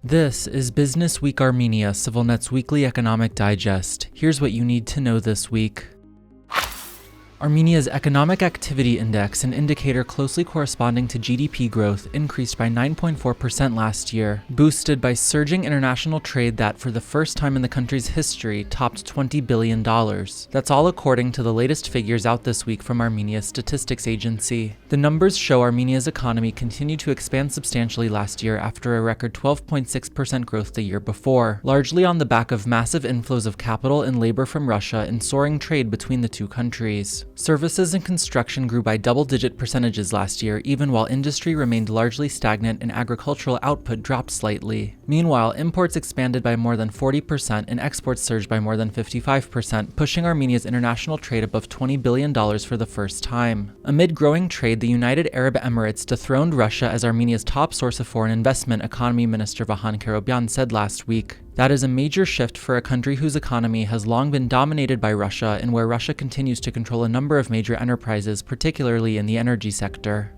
This is Business Week Armenia, CivilNet's weekly economic digest. Here's what you need to know this week. Armenia's Economic Activity Index, an indicator closely corresponding to GDP growth, increased by 9.4% last year, boosted by surging international trade that, for the first time in the country's history, topped $20 billion. That's all according to the latest figures out this week from Armenia's statistics agency. The numbers show Armenia's economy continued to expand substantially last year after a record 12.6% growth the year before, largely on the back of massive inflows of capital and labor from Russia and soaring trade between the two countries. Services and construction grew by double-digit percentages last year, even while industry remained largely stagnant and agricultural output dropped slightly. Meanwhile, imports expanded by more than 40% and exports surged by more than 55%, pushing Armenia's international trade above $20 billion for the first time. Amid growing trade, the United Arab Emirates dethroned Russia as Armenia's top source of foreign investment, Economy Minister Vahan Karobyan said last week. That is a major shift for a country whose economy has long been dominated by Russia and where Russia continues to control a number of major enterprises, particularly in the energy sector.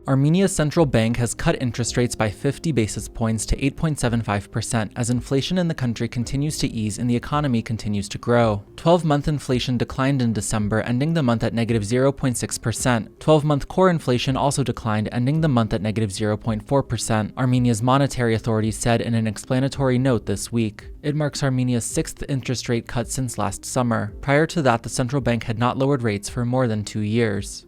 Armenia's central bank has cut interest rates by 50 basis points to 8.75% as inflation in the country continues to ease and the economy continues to grow. 12-month inflation declined in December, ending the month at negative 0.6%. 12-month core inflation also declined, ending the month at negative 0.4%, Armenia's monetary authority said in an explanatory note this week. It marks Armenia's sixth interest rate cut since last summer. Prior to that, the central bank had not lowered rates for more than 2 years.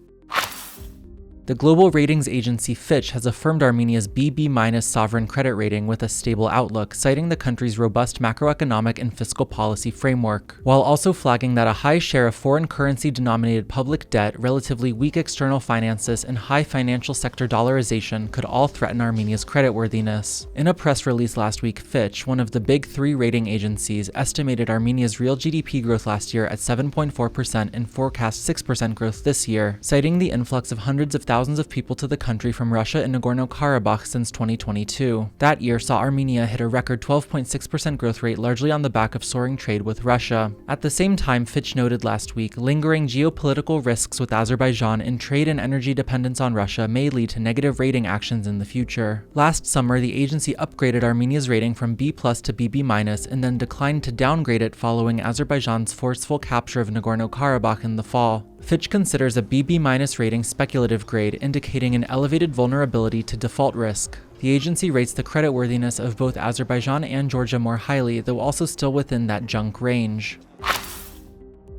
The global ratings agency Fitch has affirmed Armenia's BB- sovereign credit rating with a stable outlook, citing the country's robust macroeconomic and fiscal policy framework, while also flagging that a high share of foreign currency-denominated public debt, relatively weak external finances, and high financial sector dollarization could all threaten Armenia's creditworthiness. In a press release last week, Fitch, one of the big three rating agencies, estimated Armenia's real GDP growth last year at 7.4% and forecast 6% growth this year, citing the influx of hundreds of thousands of people to the country from Russia and Nagorno-Karabakh since 2022. That year saw Armenia hit a record 12.6% growth rate, largely on the back of soaring trade with Russia. At the same time, Fitch noted last week, lingering geopolitical risks with Azerbaijan and trade and energy dependence on Russia may lead to negative rating actions in the future. Last summer, the agency upgraded Armenia's rating from B+ to BB- and then declined to downgrade it following Azerbaijan's forceful capture of Nagorno-Karabakh in the fall. Fitch considers a BB- rating speculative grade, indicating an elevated vulnerability to default risk. The agency rates the creditworthiness of both Azerbaijan and Georgia more highly, though also still within that junk range.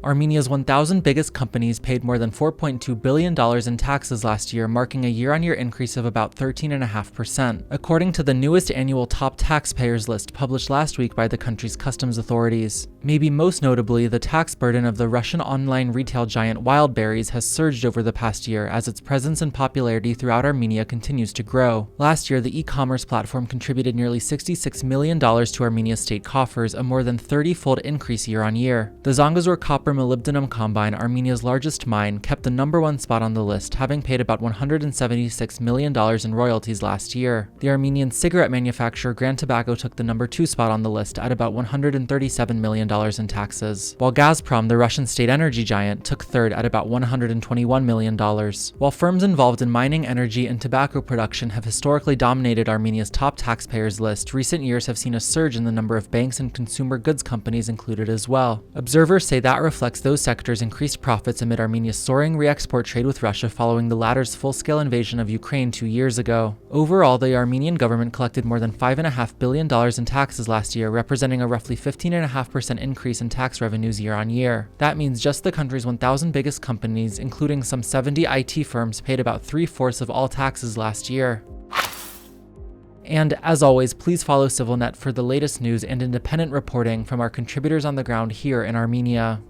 Armenia's 1,000 biggest companies paid more than $4.2 billion in taxes last year, marking a year-on-year increase of about 13.5%, according to the newest annual top taxpayers list published last week by the country's customs authorities. Maybe most notably, the tax burden of the Russian online retail giant Wildberries has surged over the past year as its presence and popularity throughout Armenia continues to grow. Last year, the e-commerce platform contributed nearly $66 million to Armenia's state coffers, a more than 30-fold increase year-on-year. The Zangezur copper molybdenum combine, Armenia's largest mine, kept the #1 spot on the list, having paid about $176 million in royalties last year. The Armenian cigarette manufacturer Grand Tobacco took the #2 spot on the list at about $137 million in taxes, while Gazprom, the Russian state energy giant, took third at about $121 million. While firms involved in mining, energy, and tobacco production have historically dominated Armenia's top taxpayers list, recent years have seen a surge in the number of banks and consumer goods companies included as well. Observers say that reflects those sectors' increased profits amid Armenia's soaring re-export trade with Russia following the latter's full-scale invasion of Ukraine 2 years ago. Overall, the Armenian government collected more than $5.5 billion in taxes last year, representing a roughly 15.5% increase in tax revenues year-on-year. That means just the country's 1,000 biggest companies, including some 70 IT firms, paid about 3/4 of all taxes last year. And as always, please follow CivilNet for the latest news and independent reporting from our contributors on the ground here in Armenia.